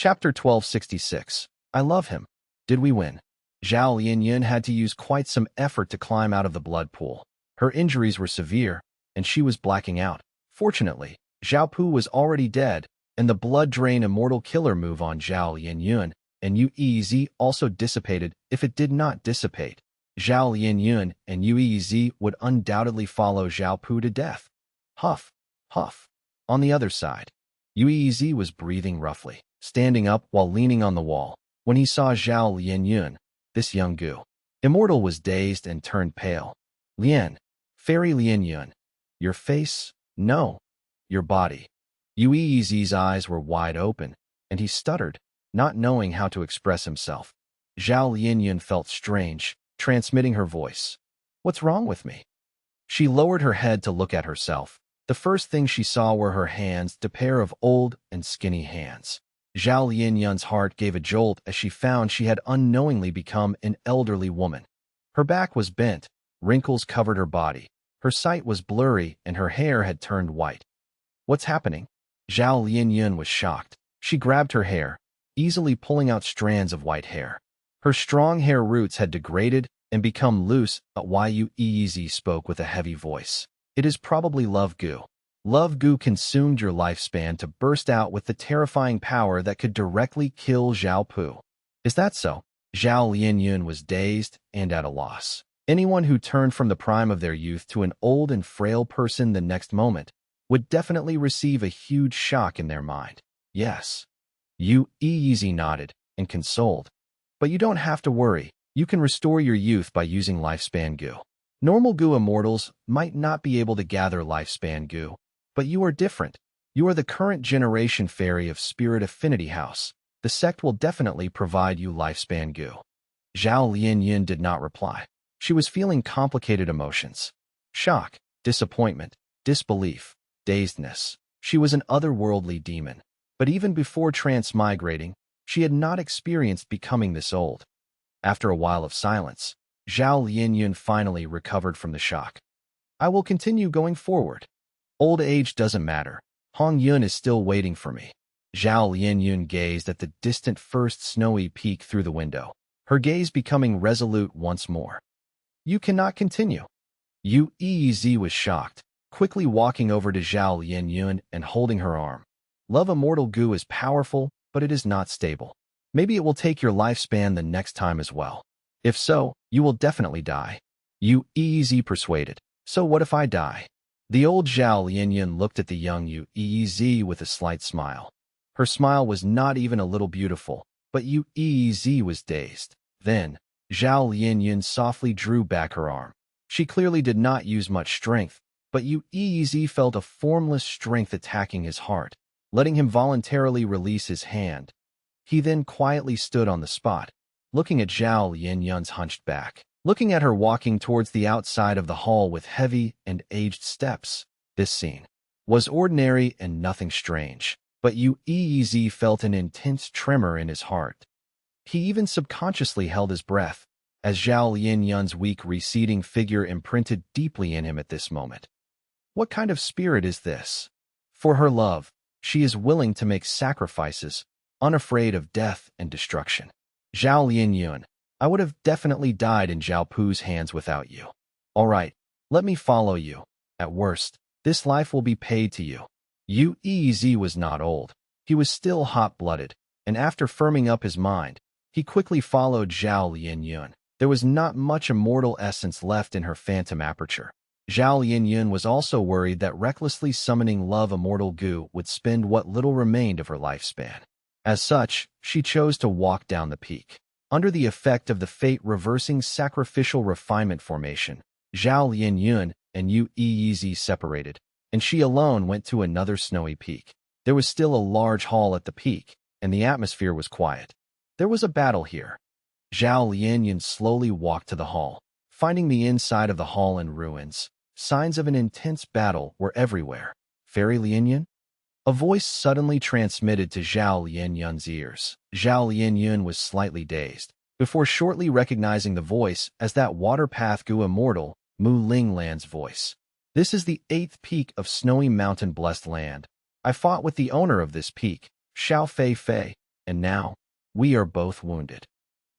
Chapter 1266. I love him. Did we win? Zhao Linyun had to use quite some effort to climb out of the blood pool. Her injuries were severe, and she was blacking out. Fortunately, Zhao Pu was already dead, and the blood drain immortal killer move on Zhao Linyun and Yuez also dissipated. If it did not dissipate, Zhao Linyun and Yuez would undoubtedly follow Zhao Pu to death. Huff, huff. On the other side, Yuez was breathing roughly, standing up while leaning on the wall. When he saw Zhao Linyun, this young gu, immortal, was dazed and turned pale. Lian, Fairy Linyun, your face? No, your body. Yuez's eyes were wide open, and he stuttered, not knowing how to express himself. Zhao Linyun felt strange, transmitting her voice. What's wrong with me? She lowered her head to look at herself. The first thing she saw were her hands, a pair of old and skinny hands. Zhao Linyun's heart gave a jolt as she found she had unknowingly become an elderly woman. Her back was bent, wrinkles covered her body. Her sight was blurry, and her hair had turned white. What's happening? Zhao Linyun was shocked. She grabbed her hair, easily pulling out strands of white hair. Her strong hair roots had degraded and become loose. Yuez spoke with a heavy voice. It is probably love gu. Love gu consumed your lifespan to burst out with the terrifying power that could directly kill Zhao Pu. Is that so? Zhao Linyun was dazed and at a loss. Anyone who turned from the prime of their youth to an old and frail person the next moment would definitely receive a huge shock in their mind. Yes. Yuez nodded and consoled. But you don't have to worry. You can restore your youth by using lifespan gu. Normal gu immortals might not be able to gather lifespan gu, but you are different. You are the current generation fairy of Spirit Affinity House. The sect will definitely provide you lifespan gu. Zhao Linyun did not reply. She was feeling complicated emotions. Shock, disappointment, disbelief, dazedness. She was an otherworldly demon. But even before transmigrating, she had not experienced becoming this old. After a while of silence, Zhao Linyun finally recovered from the shock. I will continue going forward. Old age doesn't matter. Hong Yun is still waiting for me. Zhao Linyun gazed at the distant first snowy peak through the window, her gaze becoming resolute once more. You cannot continue. Yuez was shocked, quickly walking over to Zhao Linyun and holding her arm. Love immortal gu is powerful, but it is not stable. Maybe it will take your lifespan the next time as well. If so, you will definitely die. Yuez persuaded. So what if I die? The old Zhao Linyun looked at the young Yuez with a slight smile. Her smile was not even a little beautiful, but Yuez was dazed. Then, Zhao Linyun softly drew back her arm. She clearly did not use much strength, but Yuez felt a formless strength attacking his heart, letting him voluntarily release his hand. He then quietly stood on the spot, looking at Zhao Linyun's hunched back, looking at her walking towards the outside of the hall with heavy and aged steps. This scene was ordinary and nothing strange, but Yuez felt an intense tremor in his heart. He even subconsciously held his breath, as Zhao Linyun's weak receding figure imprinted deeply in him at this moment. What kind of spirit is this? For her love, she is willing to make sacrifices, unafraid of death and destruction. Zhao Linyun, I would have definitely died in Zhao Pu's hands without you. All right, let me follow you. At worst, this life will be paid to you. Yuez was not old. He was still hot-blooded, and after firming up his mind, he quickly followed Zhao Linyun. There was not much immortal essence left in her phantom aperture. Zhao Linyun was also worried that recklessly summoning love immortal gu would spend what little remained of her lifespan. As such, she chose to walk down the peak. Under the effect of the fate-reversing sacrificial refinement formation, Zhao Linyun and Yuez separated, and she alone went to another snowy peak. There was still a large hall at the peak, and the atmosphere was quiet. There was a battle here. Zhao Linyun slowly walked to the hall, finding the inside of the hall in ruins. Signs of an intense battle were everywhere. Fairy Linyun? A voice suddenly transmitted to Zhao Linyun's ears. Zhao Linyun was slightly dazed, before shortly recognizing the voice as that water path gu immortal, Mu Linglan's voice. This is the 8th peak of Snowy Mountain Blessed Land. I fought with the owner of this peak, Xiao Fei Fei. And now, we are both wounded.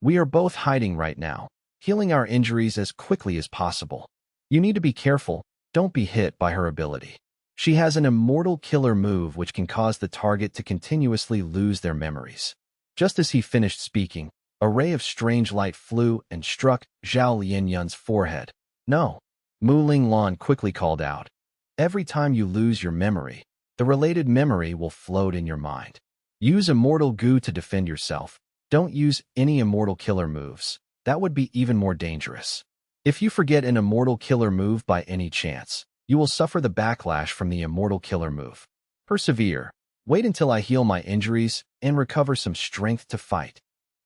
We are both hiding right now, healing our injuries as quickly as possible. You need to be careful. Don't be hit by her ability. She has an immortal killer move which can cause the target to continuously lose their memories. Just as he finished speaking, a ray of strange light flew and struck Zhao Lianyun's forehead. No, Mu Linglan quickly called out. Every time you lose your memory, the related memory will float in your mind. Use immortal goo to defend yourself. Don't use any immortal killer moves. That would be even more dangerous. If you forget an immortal killer move by any chance, you will suffer the backlash from the immortal killer move. Persevere. Wait until I heal my injuries and recover some strength to fight.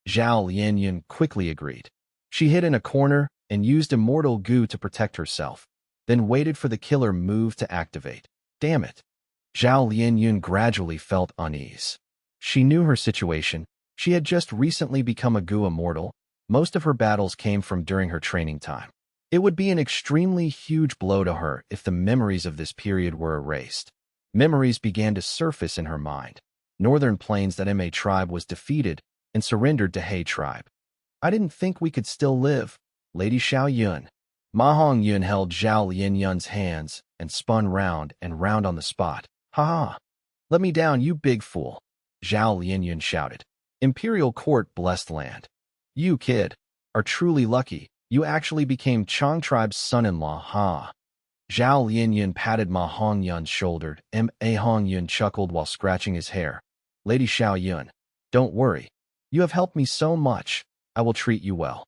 Zhao Lianyun quickly agreed. She hid in a corner and used immortal goo to protect herself, then waited for the killer move to activate. Damn it. Zhao Lianyun gradually felt unease. She knew her situation. She had just recently become a goo immortal. Most of her battles came from during her training time. It would be an extremely huge blow to her if the memories of this period were erased. Memories began to surface in her mind. Northern Plains that Ma tribe was defeated and surrendered to He tribe. I didn't think we could still live. Lady Xiao Yun. Ma Hongyun held Zhao Lianyun's hands and spun round and round on the spot. Ha ha! Let me down, you big fool! Zhao Lianyun shouted. Imperial Court blessed land. You, kid, are truly lucky. You actually became Chang tribe's son-in-law, ha! Zhao Lianyun patted Ma Hongyun's shoulder. Ma Hongyun chuckled while scratching his hair. Lady Xiao Yun, don't worry. You have helped me so much. I will treat you well.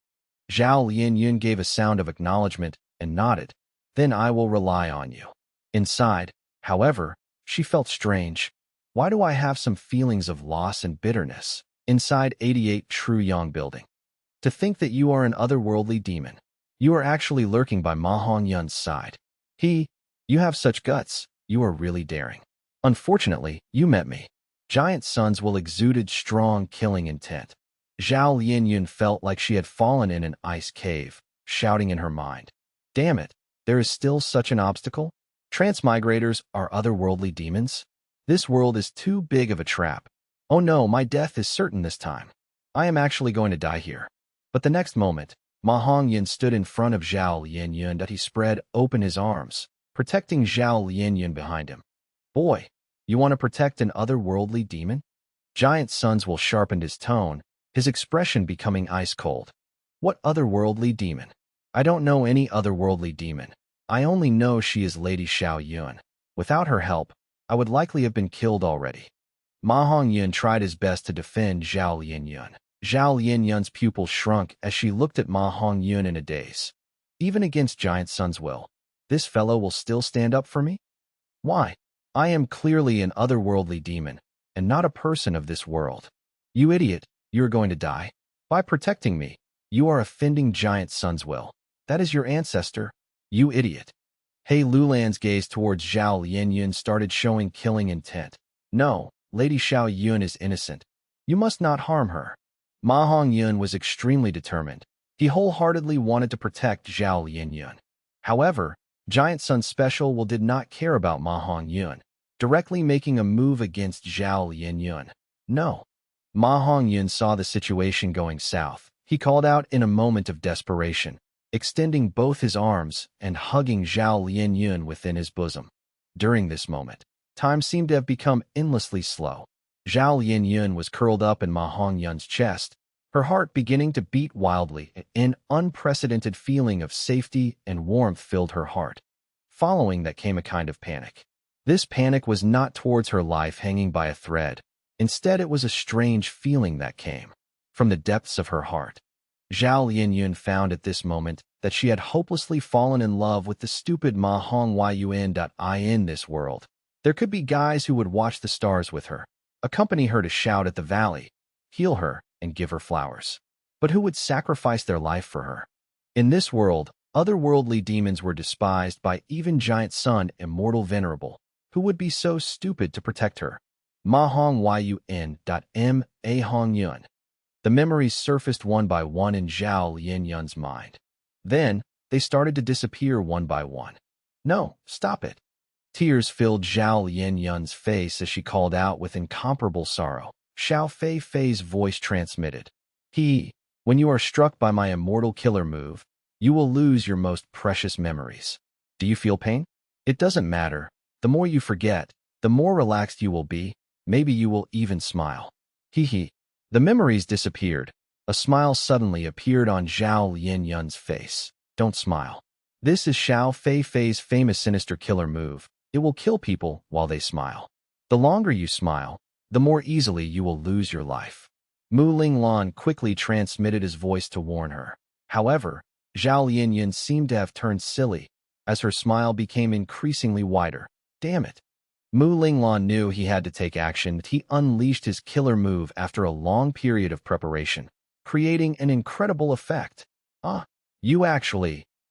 Zhao Lianyun gave a sound of acknowledgement and nodded. Then I will rely on you. Inside, however, she felt strange. Why do I have some feelings of loss and bitterness? Inside 88 True Yang building. To think that you are an otherworldly demon. You are actually lurking by Ma Hongyun's side. You have such guts. You are really daring. Unfortunately, you met me. Giant sons will exuded strong killing intent. Zhao Lianyun felt like she had fallen in an ice cave, shouting in her mind. Damn it, there is still such an obstacle? Transmigrators are otherworldly demons? This world is too big of a trap. Oh no, my death is certain this time. I am actually going to die here. But the next moment, Ma Hongyun stood in front of Zhao Lianyun and he spread open his arms, protecting Zhao Lianyun behind him. Boy, you want to protect an otherworldly demon? Giant Sons will sharpened his tone, his expression becoming ice cold. What otherworldly demon? I don't know any otherworldly demon. I only know she is Lady Xiao Yun. Without her help, I would likely have been killed already. Ma Hongyun tried his best to defend Zhao Lianyun. Zhao Lianyun's pupil shrunk as she looked at Ma Hongyun in a daze. Even against Giant Sun's will, this fellow will still stand up for me? Why? I am clearly an otherworldly demon, and not a person of this world. You idiot, you are going to die. By protecting me, you are offending Giant Sun's will. That is your ancestor, you idiot. He Lulan's gaze towards Zhao Lianyun started showing killing intent. No, Lady Xiao Yun is innocent. You must not harm her. Ma Hongyun was extremely determined. He wholeheartedly wanted to protect Zhao Lianyun. However, Giant Sun Special Will did not care about Ma Hongyun, directly making a move against Zhao Lianyun. No. Ma Hongyun saw the situation going south. He called out in a moment of desperation, extending both his arms and hugging Zhao Lianyun within his bosom. During this moment, time seemed to have become endlessly slow. Zhao Lianyun was curled up in Ma Hongyun's chest, her heart beginning to beat wildly. An unprecedented feeling of safety and warmth filled her heart. Following that came a kind of panic. This panic was not towards her life hanging by a thread. Instead, it was a strange feeling that came from the depths of her heart. Zhao Lianyun found at this moment that she had hopelessly fallen in love with the stupid Ma Hongyun. In this world, there could be guys who would watch the stars with her, accompany her to shout at the valley, heal her, and give her flowers. But who would sacrifice their life for her? In this world, otherworldly demons were despised by even Giant Sun Immortal Venerable, who would be so stupid to protect her. Ma Hongyun. Ma Hongyun. The memories surfaced one by one in Zhao Lianyun's mind. Then, they started to disappear one by one. No, stop it. Tears filled Zhao Lianyun's face as she called out with incomparable sorrow. Xiao Fei Fei's voice transmitted. When you are struck by my immortal killer move, you will lose your most precious memories. Do you feel pain? It doesn't matter. The more you forget, the more relaxed you will be. Maybe you will even smile. The memories disappeared. A smile suddenly appeared on Zhao Linyun's face. Don't smile. This is Xiao Fei Fei's famous sinister killer move. It will kill people while they smile. The longer you smile, the more easily you will lose your life. Mu Linglan quickly transmitted his voice to warn her. However, Zhao Linyun seemed to have turned silly, as her smile became increasingly wider. Damn it. Mu Linglan knew he had to take action, but he unleashed his killer move after a long period of preparation, creating an incredible effect.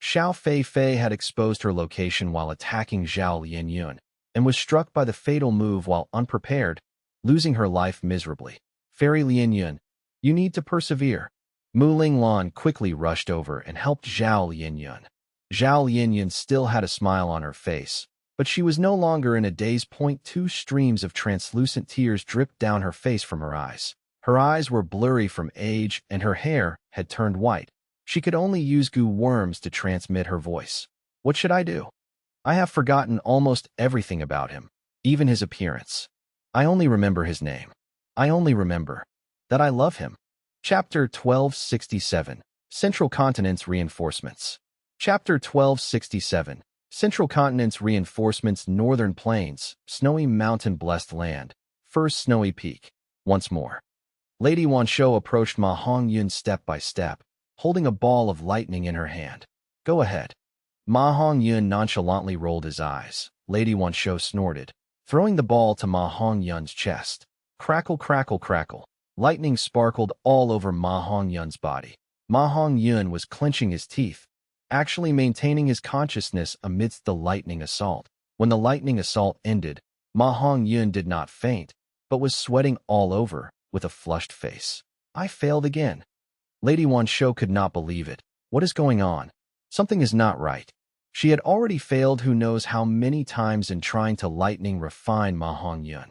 Xiao Fei Fei had exposed her location while attacking Zhao Linyun, and was struck by the fatal move while unprepared, losing her life miserably. Fairy Linyun, you need to persevere. Mu Linglan quickly rushed over and helped Zhao Linyun. Zhao Linyun still had a smile on her face, but she was no longer in a daze. 2 streams of translucent tears dripped down her face from her eyes. Her eyes were blurry from age, and her hair had turned white. She could only use goo worms to transmit her voice. What should I do? I have forgotten almost everything about him, even his appearance. I only remember his name. I only remember that I love him. Chapter 1267, Central Continent's Reinforcements. Chapter 1267, Central Continent's Reinforcements. Northern Plains, Snowy Mountain-Blessed Land, First Snowy Peak. Once more. Lady Wanshou approached Ma Hongyun step by step, holding a ball of lightning in her hand. Go ahead. Ma Hongyun nonchalantly rolled his eyes. Lady Wanshou snorted, throwing the ball to Ma Hongyun's chest. Crackle, crackle, crackle. Lightning sparkled all over Ma Hongyun's body. Ma Hongyun was clenching his teeth, actually maintaining his consciousness amidst the lightning assault. When the lightning assault ended, Ma Hongyun did not faint, but was sweating all over, with a flushed face. I failed again. Lady Wanshou could not believe it. What is going on? Something is not right. She had already failed who knows how many times in trying to lightning refine Ma Hongyun.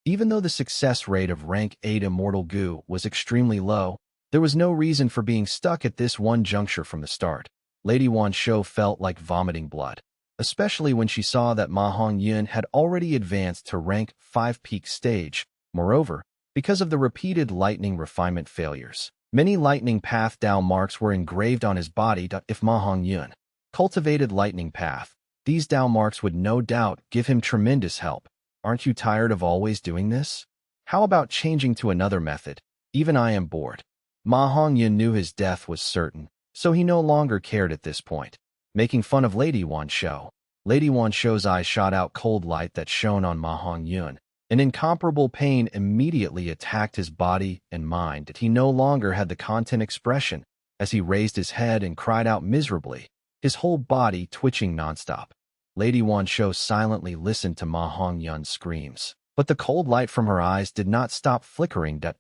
Even though the success rate of rank 8 Immortal Goo was extremely low, there was no reason for being stuck at this one juncture from the start. Lady Wanshou felt like vomiting blood, especially when she saw that Ma Hongyun had already advanced to rank 5 peak stage. Moreover, because of the repeated lightning refinement failures, many lightning path Dao marks were engraved on his body. If Ma Hongyun cultivated lightning path, these Dao marks would no doubt give him tremendous help. Aren't you tired of always doing this? How about changing to another method? Even I am bored. Ma Hongyun knew his death was certain, so he no longer cared at this point. Making fun of Lady Wanshou. Lady Wanshou's eyes shot out cold light that shone on Ma Hongyun. An incomparable pain immediately attacked his body and mind that he no longer had the content expression as he raised his head and cried out miserably, his whole body twitching nonstop. Lady Wanshou silently listened to Ma Hongyun's screams, but the cold light from her eyes did not stop flickering. Ma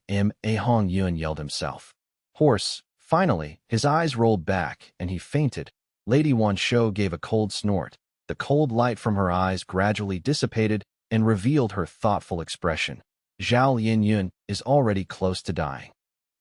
Hongyun yelled himself. Hoarse. Finally, his eyes rolled back, and he fainted. Lady Wanshou gave a cold snort. The cold light from her eyes gradually dissipated and revealed her thoughtful expression. Zhao Linyun is already close to dying.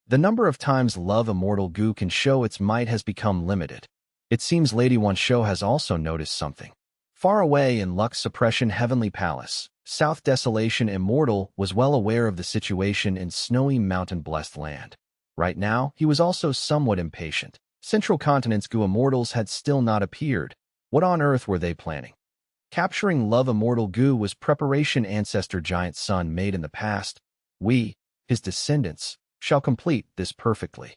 The number of times Love Immortal Goo can show its might has become limited. It seems Lady Wanshou has also noticed something. Far away in Lux Suppression Heavenly Palace, South Desolation Immortal was well aware of the situation in Snowy Mountain-Blessed Land. Right now, he was also somewhat impatient. Central Continent's Goo Immortals had still not appeared. What on earth were they planning? Capturing Love Immortal Goo was preparation Ancestor Giant Sun made in the past. We, his descendants, shall complete this perfectly.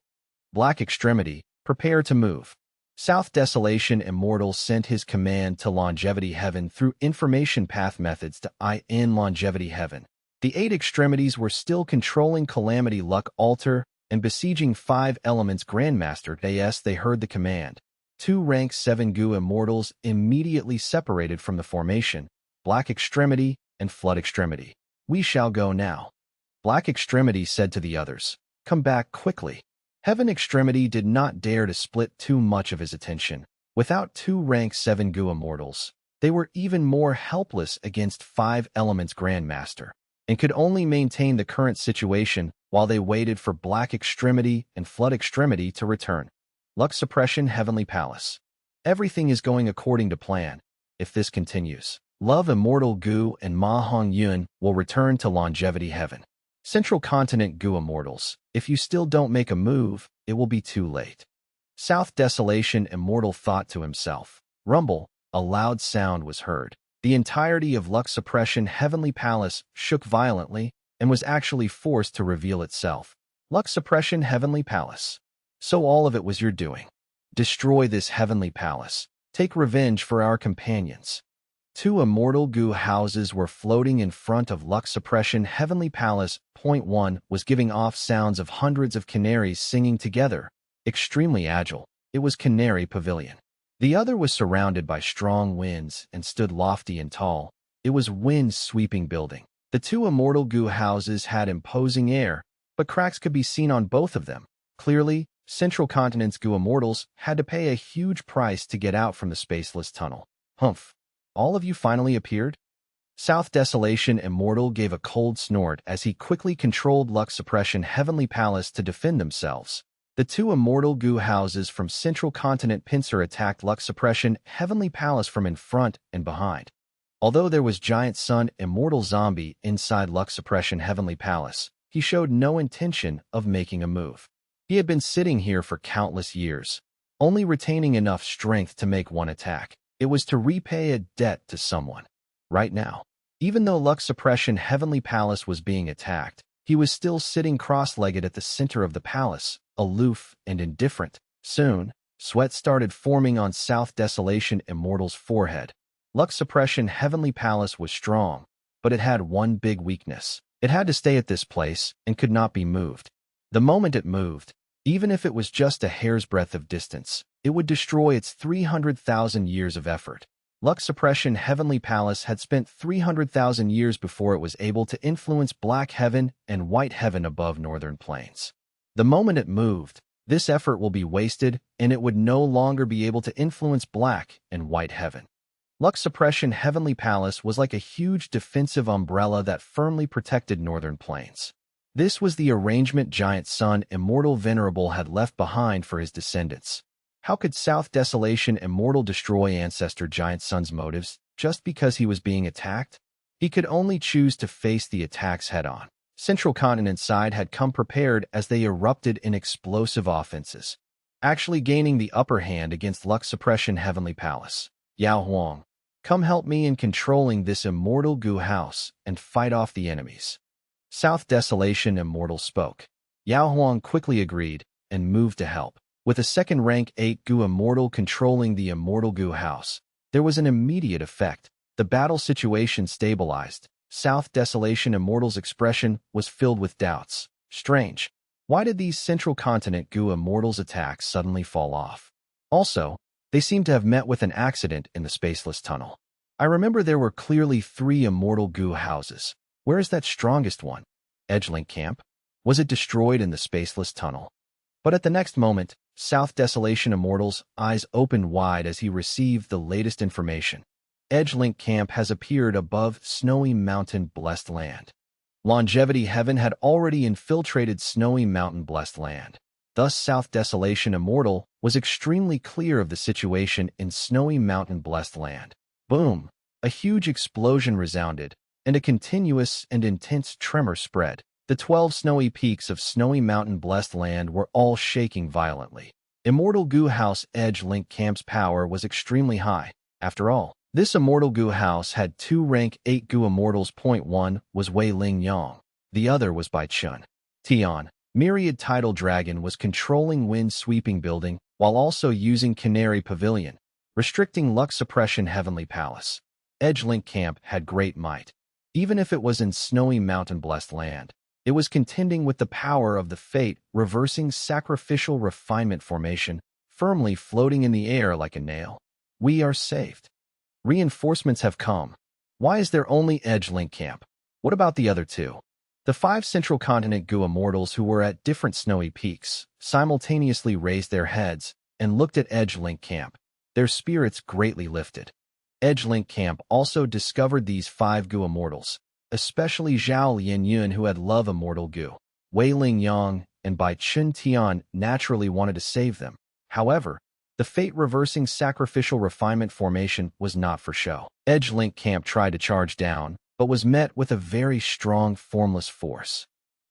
Black Extremity, prepare to move. South Desolation Immortal sent his command to Longevity Heaven through information path methods to in Longevity Heaven. The 8 extremities were still controlling Calamity Luck Altar and besieging 5 Elements Grandmaster. As they heard the command, 2 rank 7 Goo Immortals immediately separated from the formation, Black Extremity and Flood Extremity. We shall go now. Black Extremity said to the others, come back quickly. Heaven Extremity did not dare to split too much of his attention. Without 2 rank 7 Goo Immortals, they were even more helpless against 5 Elements Grandmaster. and could only maintain the current situation while they waited for Black Extremity and Flood Extremity to return. Lux Suppression Heavenly Palace. Everything is going according to plan. If this continues, Love Immortal Gu and Ma Hong Yun will return to Longevity Heaven. Central Continent Gu Immortals. If you still don't make a move, it will be too late. South Desolation Immortal thought to himself. Rumble. A loud sound was heard. The entirety of Lux Suppression Heavenly Palace shook violently and was actually forced to reveal itself. Lux Suppression Heavenly Palace. So all of it was your doing. Destroy this Heavenly Palace. Take revenge for our companions. Two immortal Gu houses were floating in front of Lux Suppression Heavenly Palace. Point 1 was giving off sounds of hundreds of canaries singing together. Extremely agile, it was Canary Pavilion. The other was surrounded by strong winds and stood lofty and tall. It was wind-sweeping building. The two immortal Gu houses had imposing air, but cracks could be seen on both of them. Clearly, Central Continent's Gu Immortals had to pay a huge price to get out from the spaceless tunnel. Humph. All of you finally appeared? South Desolation Immortal gave a cold snort as he quickly controlled Lux Suppression Heavenly Palace to defend themselves. The two immortal Gu houses from Central Continent Pincer attacked Lux Suppression Heavenly Palace from in front and behind. Although there was Giant Sun Immortal Zombie inside Lux Suppression Heavenly Palace, he showed no intention of making a move. He had been sitting here for countless years, only retaining enough strength to make one attack. It was to repay a debt to someone. Right now, even though Lux Suppression Heavenly Palace was being attacked, he was still sitting cross-legged at the center of the palace, aloof and indifferent. Soon, sweat started forming on South Desolation Immortal's forehead. Lux Suppression Heavenly Palace was strong, but it had one big weakness. It had to stay at this place and could not be moved. The moment it moved, even if it was just a hair's breadth of distance, it would destroy its 300,000 years of effort. Lux Suppression Heavenly Palace had spent 300,000 years before it was able to influence Black Heaven and White Heaven above Northern Plains. The moment it moved, this effort will be wasted and it would no longer be able to influence Black and White Heaven. Lux Suppression Heavenly Palace was like a huge defensive umbrella that firmly protected Northern Plains. This was the arrangement Giant Sun Immortal Venerable had left behind for his descendants. How could South Desolation Immortal destroy Ancestor Giant Sun's motives just because he was being attacked? He could only choose to face the attacks head-on. Central Continent side had come prepared as they erupted in explosive offenses, actually gaining the upper hand against Lux Suppression Heavenly Palace. Yao Huang, come help me in controlling this immortal Gu house and fight off the enemies. South Desolation Immortal spoke. Yao Huang quickly agreed and moved to help. With a second rank 8 Gu Immortal controlling the immortal Gu house, there was an immediate effect. The battle situation stabilized. South Desolation Immortal's expression was filled with doubts. Strange. Why did these Central Continent Gu Immortals' attacks suddenly fall off? Also, they seem to have met with an accident in the spaceless tunnel. I remember there were clearly 3 immortal Gu houses. Where is that strongest one? Edgelink Camp? Was it destroyed in the spaceless tunnel? But at the next moment, South Desolation Immortal's eyes opened wide as he received the latest information. Edgelink Camp has appeared above Snowy Mountain Blessed Land. Longevity Heaven had already infiltrated Snowy Mountain Blessed Land. Thus, South Desolation Immortal was extremely clear of the situation in Snowy Mountain Blessed Land. Boom! A huge explosion resounded, and a continuous and intense tremor spread. The 12 snowy peaks of Snowy Mountain Blessed Land were all shaking violently. Immortal Gu House Edgelink Camp's power was extremely high. After all, this Immortal Gu House had 2 rank 8 Gu Immortals. Point 1 was Wei Ling Yang. The other was Bai Chun. Tian, Myriad Tidal Dragon, was controlling Wind Sweeping Building while also using Canary Pavilion, restricting Lux Suppression Heavenly Palace. Edgelink Camp had great might. Even if it was in Snowy Mountain Blessed Land, it was contending with the power of the Fate Reversing Sacrificial Refinement Formation, firmly floating in the air like a nail. We are saved. Reinforcements have come. Why is there only Edgelink Camp? What about the other 2? The 5 Central Continent Gu Immortals who were at different snowy peaks simultaneously raised their heads and looked at Edgelink Camp. Their spirits greatly lifted. Edgelink Camp also discovered these 5 Gu Immortals. especially Zhao Lianyun, who had love immortal Gu. Wei Lingyang and Bai Chun Tian naturally wanted to save them. However, the fate-reversing sacrificial refinement formation was not for show. Edge Link Camp tried to charge down, but was met with a very strong formless force.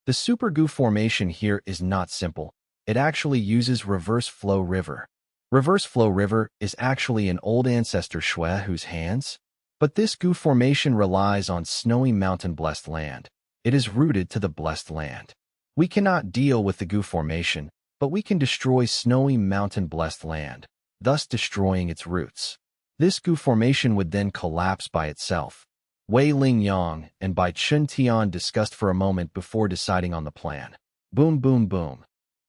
The Super Gu formation here is not simple. It actually uses Reverse Flow River. Reverse Flow River is actually an old ancestor Shui whose hands, but this Gu formation relies on snowy mountain blessed land. It is rooted to the blessed land. We cannot deal with the Gu formation, but we can destroy snowy mountain blessed land, thus destroying its roots. This Gu formation would then collapse by itself. Wei Lingyang and Bai Chun Tian discussed for a moment before deciding on the plan. Boom, boom, boom.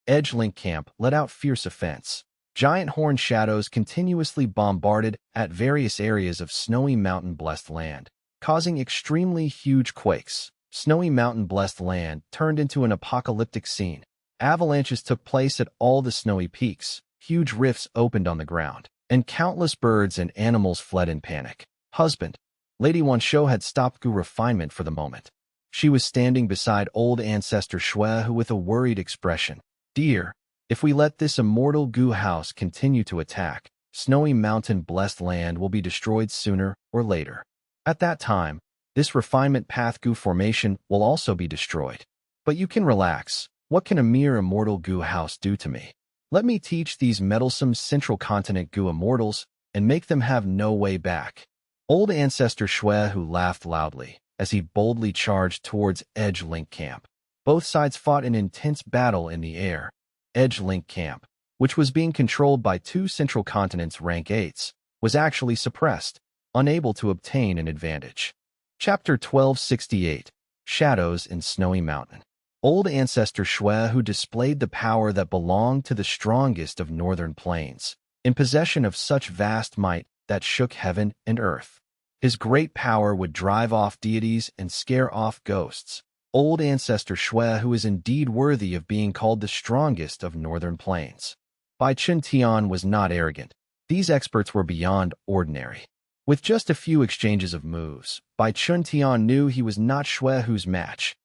Edge Link Camp let out fierce offense. Giant horn shadows continuously bombarded at various areas of snowy mountain blessed land, causing extremely huge quakes. Snowy mountain blessed land turned into an apocalyptic scene. Avalanches took place at all the snowy peaks, huge rifts opened on the ground, and countless birds and animals fled in panic. Husband. Lady Wanshou had stopped Gu refinement for the moment. She was standing beside old ancestor Shui, who with a worried expression. Dear, if we let this immortal Gu house continue to attack, snowy mountain blessed land will be destroyed sooner or later. At that time, this refinement path Gu formation will also be destroyed. But you can relax. What can a mere immortal Gu house do to me? Let me teach these meddlesome central continent Gu immortals and make them have no way back. Old ancestor Shui who laughed loudly as he boldly charged towards Edge Link Camp. Both sides fought an intense battle in the air. Edge Link Camp, which was being controlled by two central continents rank 8s, was actually suppressed, unable to obtain an advantage. Chapter 1268, Shadows in Snowy Mountain. Old ancestor Shui who displayed the power that belonged to the strongest of northern plains, in possession of such vast might that shook heaven and earth. His great power would drive off deities and scare off ghosts. Old ancestor Shui who is indeed worthy of being called the strongest of northern plains. Bai Chun Tian was not arrogant. These experts were beyond ordinary. With just a few exchanges of moves, Bai Chun Tian knew he was not Shui who's match.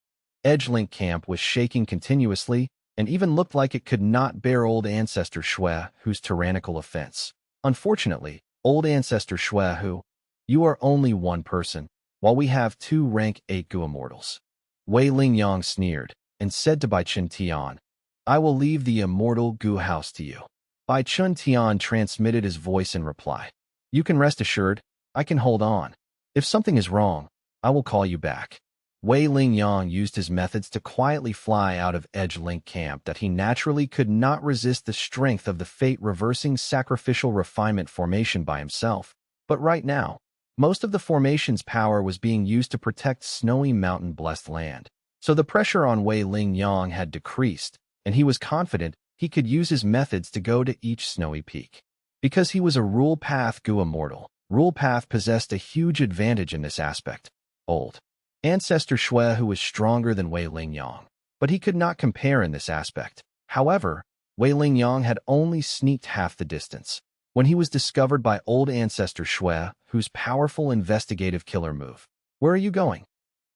Edge Link Camp was shaking continuously and even looked like it could not bear old ancestor Shui whose tyrannical offense. Unfortunately, old ancestor Shui who, you are only one person, while we have two rank 8 Gu immortals. Wei Lingyang sneered and said to Bai Chun Tian, I will leave the immortal Gu house to you. Bai Chun Tian transmitted his voice in reply. You can rest assured, I can hold on. If something is wrong, I will call you back. Wei Lingyang used his methods to quietly fly out of Edge Link Camp that he naturally could not resist the strength of the fate-reversing sacrificial refinement formation by himself. But right now, most of the formation's power was being used to protect snowy mountain-blessed land. So the pressure on Wei Lingyang had decreased, and he was confident he could use his methods to go to each snowy peak. Because he was a Rule Path Gu immortal, Rule Path possessed a huge advantage in this aspect. Old ancestor Shui who was stronger than Wei Lingyang, but he could not compare in this aspect. However, Wei Lingyang had only sneaked half the distance when he was discovered by old ancestor Shui whose powerful investigative killer move. Where are you going?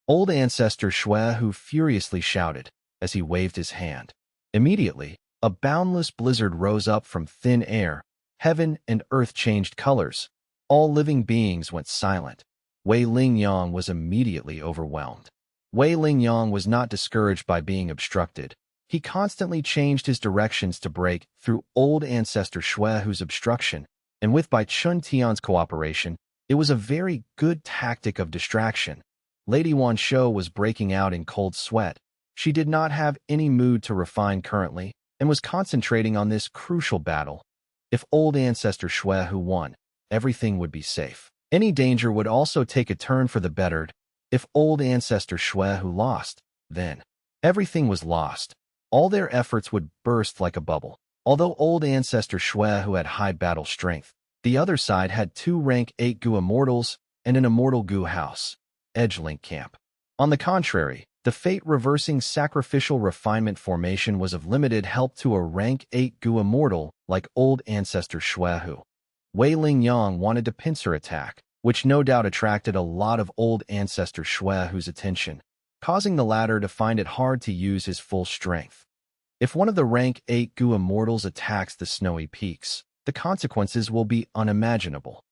Old ancestor Shui who furiously shouted as he waved his hand. Immediately, a boundless blizzard rose up from thin air. Heaven and earth changed colors. All living beings went silent. Wei Lingyang was immediately overwhelmed. Wei Lingyang was not discouraged by being obstructed. He constantly changed his directions to break through old ancestor Shui whose obstruction, and with Bai Chun Tian's cooperation, it was a very good tactic of distraction. Lady Wanshou was breaking out in cold sweat. She did not have any mood to refine currently, and was concentrating on this crucial battle. If old ancestor Shui who won, everything would be safe. Any danger would also take a turn for the better. If old ancestor Shui who lost, then everything was lost. All their efforts would burst like a bubble. Although old ancestor Shui who had high battle strength, the other side had two rank 8 Gu immortals and an immortal Gu house. Edge Link Camp. On the contrary, the fate-reversing sacrificial refinement formation was of limited help to a rank 8 Gu immortal like old ancestor Shui who. Wei Lingyang wanted to pincer attack, which no doubt attracted a lot of old ancestor Shuehu's attention, causing the latter to find it hard to use his full strength. If one of the rank 8 Gu immortals attacks the snowy peaks, the consequences will be unimaginable.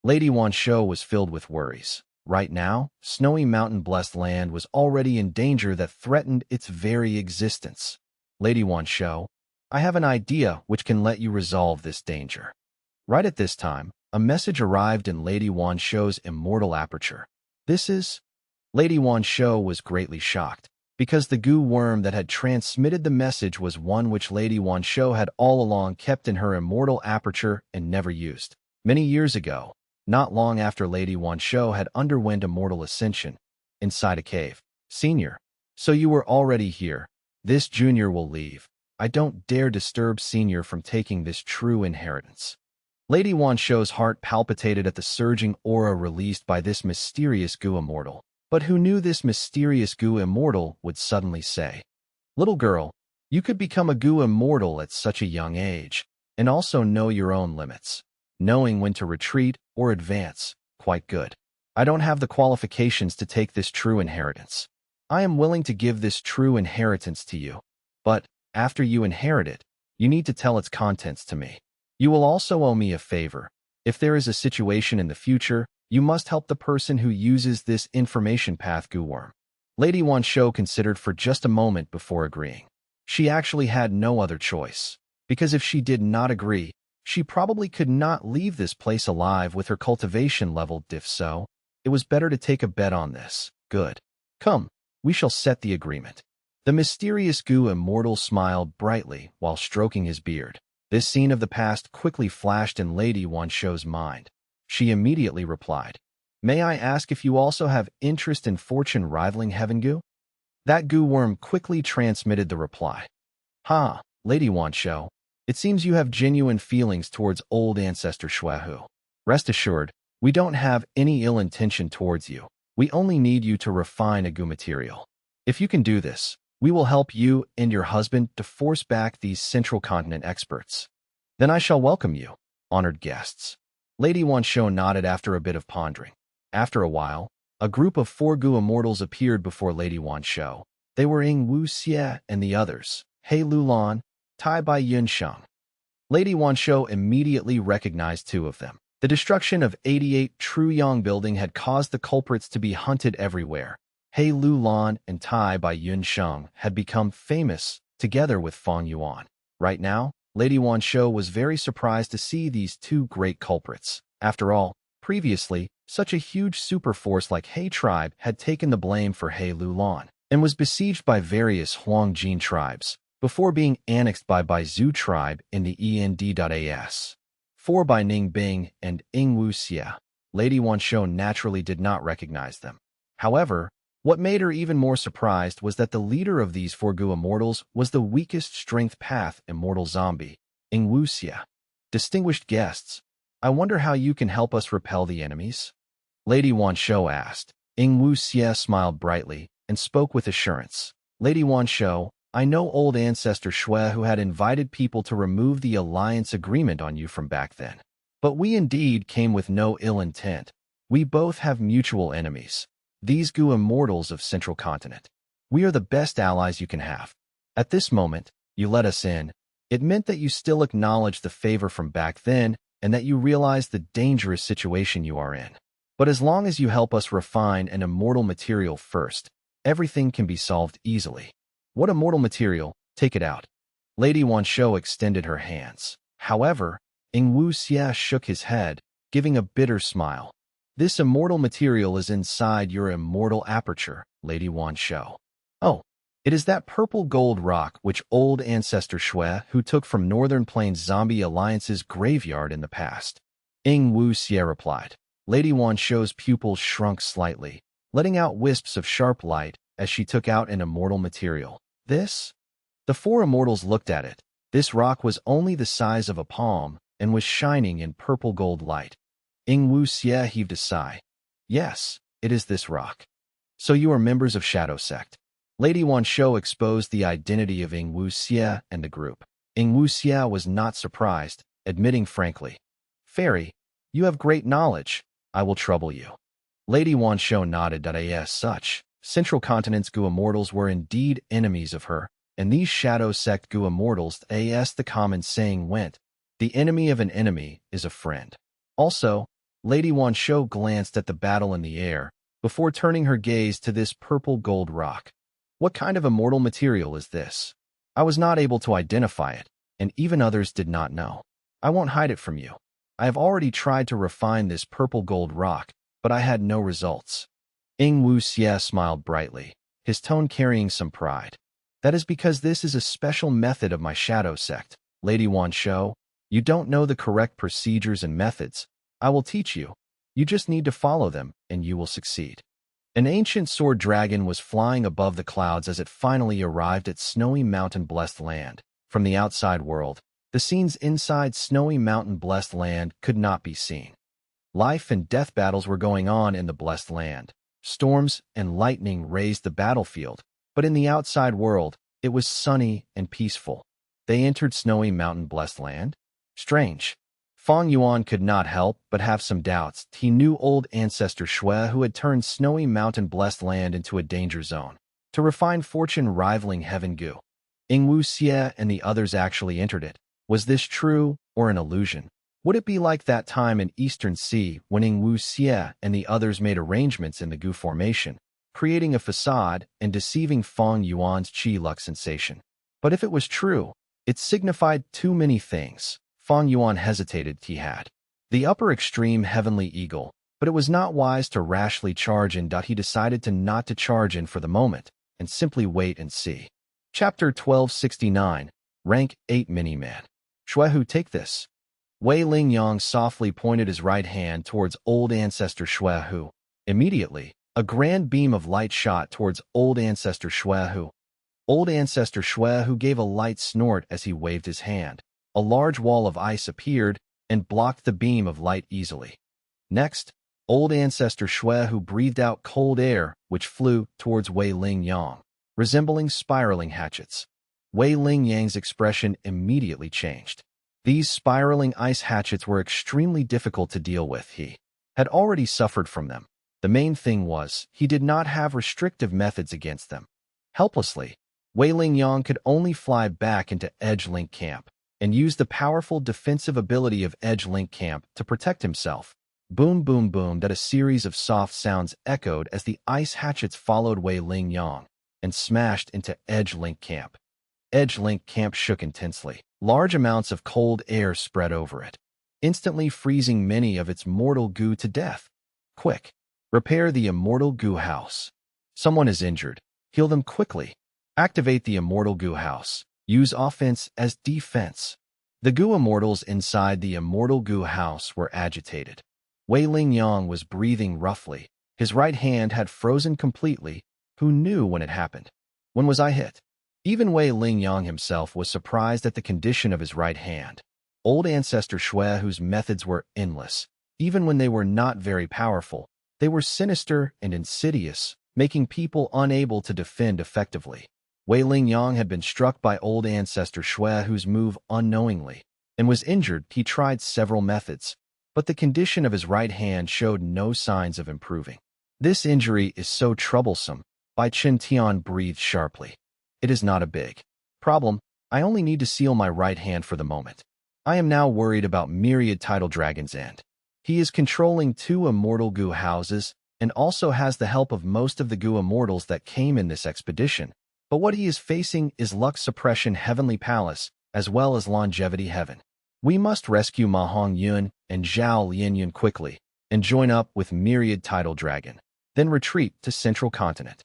Lady Wanshou was filled with worries. Right now, snowy mountain-blessed land was already in danger that threatened its very existence. Lady Wanshou, I have an idea which can let you resolve this danger. Right at this time, a message arrived in Lady Wanshou's immortal aperture. This is... Lady Wanshou was greatly shocked, because the goo worm that had transmitted the message was one which Lady Wanshou had all along kept in her immortal aperture and never used. Many years ago, not long after Lady Wanshou had underwent immortal ascension, inside a cave. Senior, so you were already here. This junior will leave. I don't dare disturb Senior from taking this true inheritance. Lady Wanshou's heart palpitated at the surging aura released by this mysterious goo immortal. But who knew this mysterious goo immortal would suddenly say, "Little girl, you could become a goo immortal at such a young age, and also know your own limits. Knowing when to retreat or advance, quite good. I don't have the qualifications to take this true inheritance. I am willing to give this true inheritance to you, but after you inherit it, you need to tell its contents to me. You will also owe me a favor. If there is a situation in the future, you must help the person who uses this information path goo worm." Lady Wanshou considered for just a moment before agreeing. She actually had no other choice, because if she did not agree, she probably could not leave this place alive with her cultivation level. If so, it was better to take a bet on this. Good. Come, we shall set the agreement. The mysterious goo immortal smiled brightly while stroking his beard. This scene of the past quickly flashed in Lady Wanshou's mind. She immediately replied, "May I ask if you also have interest in fortune rivaling heaven goo?" That goo worm quickly transmitted the reply. "Ha, Lady Wanshou, it seems you have genuine feelings towards old ancestor Shuehu. Rest assured, we don't have any ill intention towards you. We only need you to refine a goo material. If you can do this, we will help you and your husband to force back these Central Continent experts. Then I shall welcome you, honored guests." Lady Wanshou nodded after a bit of pondering. After a while, a group of 4 goo immortals appeared before Lady Wanshou. They were Ying Wu Xie and the others, He Lulan, Tai Bai Yunsheng. Lady Wanshou immediately recognized 2 of them. The destruction of 88 Truyong building had caused the culprits to be hunted everywhere. He Lulan and Tai Bai Yunsheng had become famous, together with Feng Yuan. Right now, Lady Wanshou was very surprised to see these 2 great culprits. After all, previously, such a huge super force like He tribe had taken the blame for He Lulan and was besieged by various Huangjin tribes before being annexed by Baizu tribe in the END.AS. 4 by Ning Bing and Ying Wu Xie. Lady Wanshou naturally did not recognize them. However, what made her even more surprised was that the leader of these 4 goo immortals was the weakest strength path immortal zombie, Ying Wu Xie. "Distinguished guests, I wonder how you can help us repel the enemies?" Lady Wanshou asked. Ying Wu Xie smiled brightly and spoke with assurance. "Lady Wanshou, I know old ancestor Shui who had invited people to remove the alliance agreement on you from back then. But we indeed came with no ill intent. We both have mutual enemies. These goo immortals of Central Continent. We are the best allies you can have. At this moment, you let us in. It meant that you still acknowledge the favor from back then and that you realize the dangerous situation you are in. But as long as you help us refine an immortal material first, everything can be solved easily." "What immortal material? Take it out." Lady Wanshou extended her hands. However, Ying Wu Xie shook his head, giving a bitter smile. "This immortal material is inside your immortal aperture, Lady Wanshou. Oh, it is that purple gold rock which old ancestor Shui who took from Northern Plains Zombie Alliance's graveyard in the past." Ying Wu Xie replied. Lady Wanshou's pupils shrunk slightly, letting out wisps of sharp light as she took out an immortal material. "This?" The 4 immortals looked at it. This rock was only the size of a palm and was shining in purple gold light. Ying Wu Xie heaved a sigh. "Yes, it is this rock. So you are members of Shadow Sect." Lady Wanshou exposed the identity of Ying Wu Xie and the group. Ying Wu Xie was not surprised, admitting frankly, "Fairy, you have great knowledge. I will trouble you. Lady Wanshou nodded. As such, Central Continent's Gu Immortals were indeed enemies of her, and these Shadow Sect Gu Immortals, as the common saying went, the enemy of an enemy is a friend. Also, Lady Wanshou glanced at the battle in the air, before turning her gaze to this purple gold rock. What kind of immortal material is this? I was not able to identify it, and even others did not know. I won't hide it from you. I have already tried to refine this purple gold rock, but I had no results. Ing Wu Xie smiled brightly, his tone carrying some pride. That is because this is a special method of my shadow sect. Lady Wanshou, you don't know the correct procedures and methods. I will teach you. You just need to follow them, and you will succeed. An ancient sword dragon was flying above the clouds as it finally arrived at Snowy Mountain Blessed Land. From the outside world, the scenes inside Snowy Mountain Blessed Land could not be seen. Life and death battles were going on in the Blessed Land. Storms and lightning raised the battlefield, but in the outside world, it was sunny and peaceful. They entered Snowy Mountain Blessed Land? Strange. Feng Yuan could not help but have some doubts. He knew old ancestor Shui, who had turned Snowy Mountain Blessed Land into a danger zone, to refine fortune rivaling Heaven Gu. Ing Wu Xie and the others actually entered it. Was this true or an illusion? Would it be like that time in Eastern Sea when Ing Wu Xie and the others made arrangements in the Gu formation, creating a facade and deceiving Feng Yuan's Qi luck sensation? But if it was true, it signified too many things. Feng Yuan hesitated. He had the upper extreme heavenly eagle, but it was not wise to rashly charge in. He decided to not to charge in for the moment and simply wait and see. Chapter 1269, Rank 8 Mini-Man. Shuehu, take this. Wei Lingyang softly pointed his right hand towards old ancestor Shuehu. Immediately, a grand beam of light shot towards old ancestor Shuehu. Old ancestor Shuehu gave a light snort as he waved his hand. A large wall of ice appeared and blocked the beam of light easily. Next, old ancestor Shuehu breathed out cold air, which flew towards Wei Lingyang, resembling spiraling hatchets. Wei Lingyang's expression immediately changed. These spiraling ice hatchets were extremely difficult to deal with. He had already suffered from them. The main thing was, he did not have restrictive methods against them. Helplessly, Wei Lingyang could only fly back into Edge Link Camp and use the powerful defensive ability of Edge Link Camp to protect himself. Boom, boom, boom, that a series of soft sounds echoed as the ice hatchets followed Wei Lingyang and smashed into Edge Link Camp. Edge Link Camp shook intensely. Large amounts of cold air spread over it, instantly freezing many of its mortal goo to death. Quick! Repair the immortal goo house. Someone is injured. Heal them quickly. Activate the immortal goo house. Use offense as defense. The Gu Immortals inside the immortal Gu house were agitated. Wei Lingyang was breathing roughly. His right hand had frozen completely. Who knew when it happened? When was I hit? Even Wei Lingyang himself was surprised at the condition of his right hand. Old ancestor Shui, whose methods were endless, even when they were not very powerful, they were sinister and insidious, making people unable to defend effectively. Wei Lingyang had been struck by old ancestor Shui, whose move unknowingly, and was injured. He tried several methods, but the condition of his right hand showed no signs of improving. This injury is so troublesome. Bai Chen Tian breathed sharply. It is not a big problem. I only need to seal my right hand for the moment. I am now worried about Myriad Tidal Dragon's end. He is controlling 2 immortal Gu houses and also has the help of most of the Gu immortals that came in this expedition. But what he is facing is Luck Suppression Heavenly Palace, as well as Longevity Heaven. We must rescue Ma Hongyun and Zhao Lianyun quickly, and join up with Myriad Tidal Dragon, then retreat to Central Continent.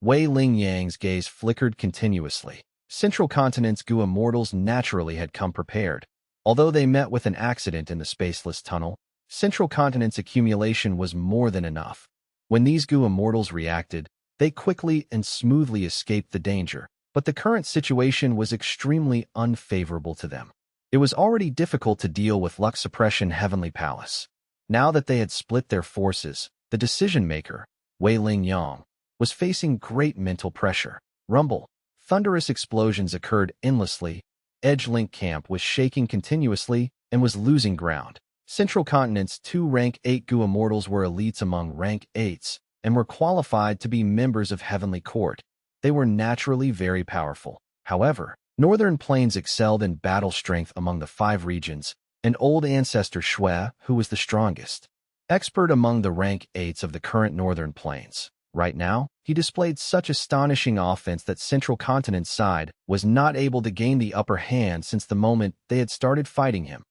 Wei Lingyang's gaze flickered continuously. Central Continent's Gu Immortals naturally had come prepared. Although they met with an accident in the spaceless tunnel, Central Continent's accumulation was more than enough. When these Gu Immortals reacted, they quickly and smoothly escaped the danger, but the current situation was extremely unfavorable to them. It was already difficult to deal with Luck Suppression Heavenly Palace. Now that they had split their forces, the decision-maker, Wei Lingyang, was facing great mental pressure. Rumble, thunderous explosions occurred endlessly. Edge Link Camp was shaking continuously and was losing ground. Central Continent's two rank 8 Gu Immortals were elites among rank 8s and were qualified to be members of Heavenly Court. They were naturally very powerful. However, Northern Plains excelled in battle strength among the 5 regions, and Old Ancestor Shui, who was the strongest. Expert among the rank 8s of the current Northern Plains. Right now, he displayed such astonishing offense that Central Continent's side was not able to gain the upper hand since the moment they had started fighting him.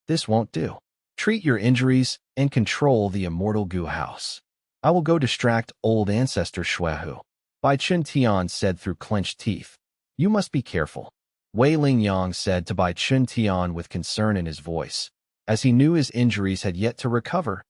This won't do. Treat your injuries and control the Immortal Gu House. I will go distract Old Ancestor Shuehu. Bai Chun Tian said through clenched teeth. You must be careful. Wei Lingyang said to Bai Chun Tian with concern in his voice. As he knew his injuries had yet to recover,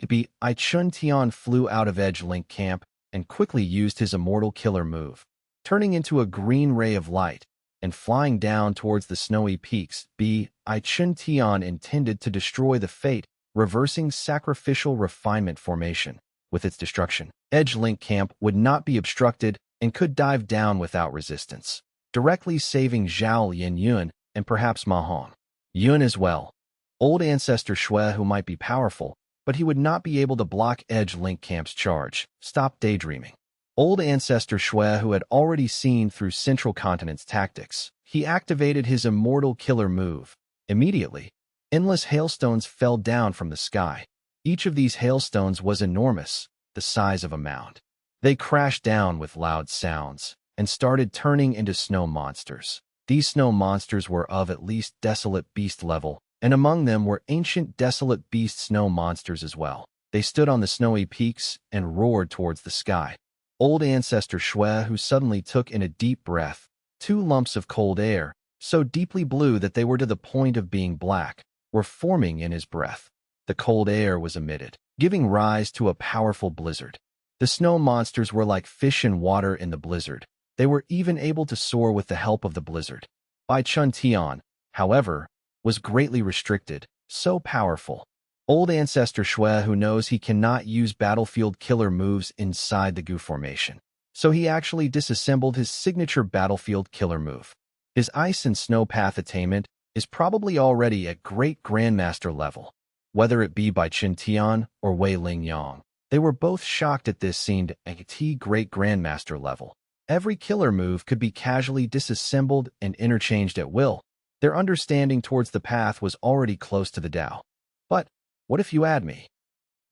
Bai Chun Tian flew out of Edge Link Camp and quickly used his Immortal Killer move, turning into a green ray of light and flying down towards the snowy peaks. Bai Chun Tian intended to destroy the Fate reversing Sacrificial Refinement formation. With its destruction, Edge Link Camp would not be obstructed and could dive down without resistance, directly saving Zhao Lianyun and perhaps Ma Hong. Yun as well. Old Ancestor Shui, who might be powerful, but he would not be able to block Edge Link Camp's charge. Stop daydreaming. Old Ancestor Shui, who had already seen through Central Continent's tactics, he activated his Immortal Killer move. Immediately, endless hailstones fell down from the sky. Each of these hailstones was enormous, the size of a mound. They crashed down with loud sounds and started turning into snow monsters. These snow monsters were of at least Desolate Beast level, and among them were ancient Desolate Beast snow monsters as well. They stood on the snowy peaks and roared towards the sky. Old Ancestor Shui, who suddenly took in a deep breath, 2 lumps of cold air, so deeply blue that they were to the point of being black, were forming in his breath. The cold air was emitted, giving rise to a powerful blizzard. The snow monsters were like fish in water in the blizzard. They were even able to soar with the help of the blizzard. Bai Chun Tian, however, was greatly restricted, so powerful. Old Ancestor Shui, who knows he cannot use battlefield killer moves inside the Gu formation, so he actually disassembled his signature battlefield killer move. His Ice and Snow Path attainment is probably already at Great Grandmaster level. Whether it be Bai Chun Tian or Wei Lingyang, they were both shocked at this scene at Great Grandmaster level. Every killer move could be casually disassembled and interchanged at will. Their understanding towards the path was already close to the Tao. But what if you add me?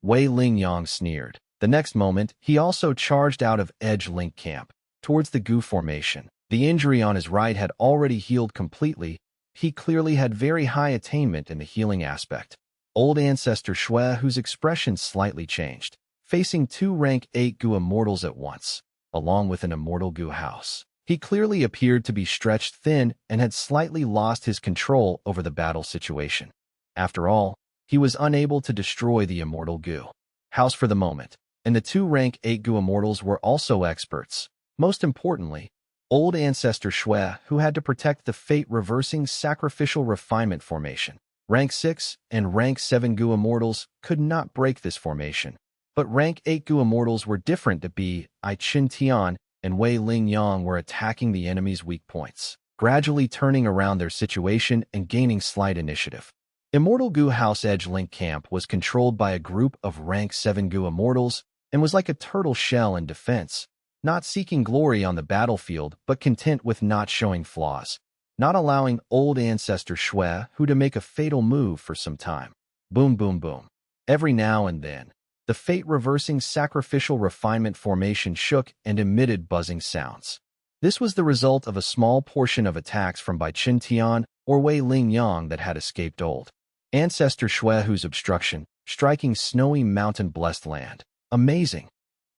Wei Lingyang sneered. The next moment, he also charged out of Edge Link Camp towards the Gu formation. The injury on his right had already healed completely. He clearly had very high attainment in the healing aspect. Old Ancestor Shui, whose expression slightly changed, facing 2 rank 8 Gu Immortals at once, along with an Immortal Gu House. He clearly appeared to be stretched thin and had slightly lost his control over the battle situation. After all, he was unable to destroy the Immortal Gu House for the moment, and the 2 rank 8 Gu Immortals were also experts. Most importantly, Old Ancestor Shui, who had to protect the fate-reversing Sacrificial Refinement formation. Rank 6 and Rank 7 Gu Immortals could not break this formation, but Rank 8 Gu Immortals were different. Bai Chun Tian and Wei Lingyang were attacking the enemy's weak points, gradually turning around their situation and gaining slight initiative. Immortal Gu House Edge Link Camp was controlled by a group of Rank 7 Gu Immortals and was like a turtle shell in defense, not seeking glory on the battlefield but content with not showing flaws, not allowing Old Ancestor Shui who to make a fatal move for some time. Boom, boom, boom. Every now and then, the fate-reversing Sacrificial Refinement formation shook and emitted buzzing sounds. This was the result of a small portion of attacks from Bai Chun Tian or Wei Lingyang that had escaped Old Ancestor Shui, whose obstruction, striking snowy mountain-blessed land. Amazing.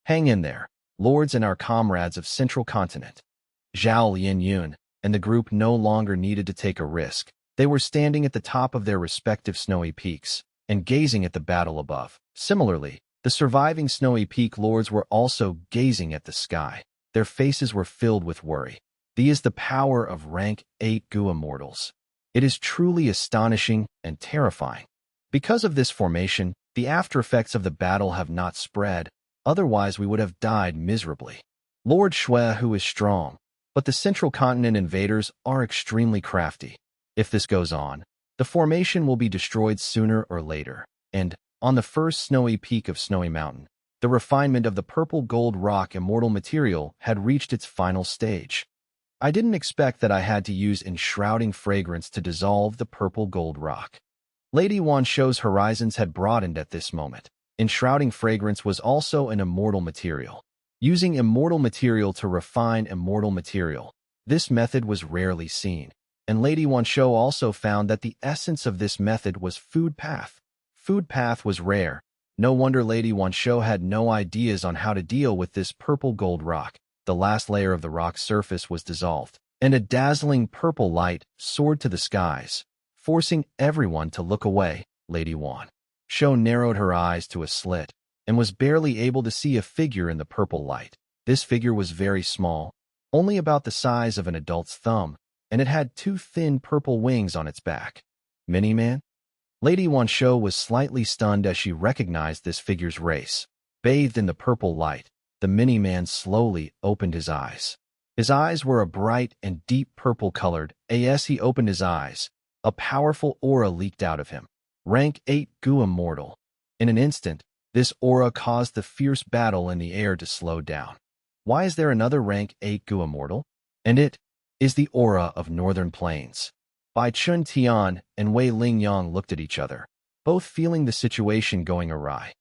Hang in there, lords and our comrades of Central Continent. Zhao Lianyun and the group no longer needed to take a risk. They were standing at the top of their respective snowy peaks and gazing at the battle above. Similarly, the surviving snowy peak lords were also gazing at the sky. Their faces were filled with worry. This is the power of rank 8 Gu Immortals. It is truly astonishing and terrifying. Because of this formation, the aftereffects of the battle have not spread, otherwise we would have died miserably. Lord Shui, who is strong, but the Central Continent invaders are extremely crafty. If this goes on, The formation will be destroyed sooner or later. And, on the first snowy peak of Snowy Mountain, the refinement of the purple gold rock immortal material had reached its final stage. I didn't expect that I had to use enshrouding fragrance to dissolve the purple gold rock. Lady Wanshou's horizons had broadened at this moment. Enshrouding fragrance was also an immortal material. Using immortal material to refine immortal material, this method was rarely seen. And Lady Wanshou also found that the essence of this method was food path. Food path was rare. No wonder Lady Wanshou had no ideas on how to deal with this purple gold rock. The last layer of the rock's surface was dissolved, and a dazzling purple light soared to the skies, forcing everyone to look away. Lady Wanshou narrowed her eyes to a slit and was barely able to see a figure in the purple light. This figure was very small, only about the size of an adult's thumb, and it had two thin purple wings on its back. Mini-Man? Lady Wanshou was slightly stunned as she recognized this figure's race. Bathed in the purple light, the Mini-Man slowly opened his eyes. His eyes were a bright and deep purple colored. As he opened his eyes, a powerful aura leaked out of him. Rank 8 Goo Immortal. In an instant, this aura caused the fierce battle in the air to slow down. Why is there another Rank 8 Goo Immortal? And it is the aura of Northern Plains. Bai Chun Tian and Wei Lingyang looked at each other, both feeling the situation going awry.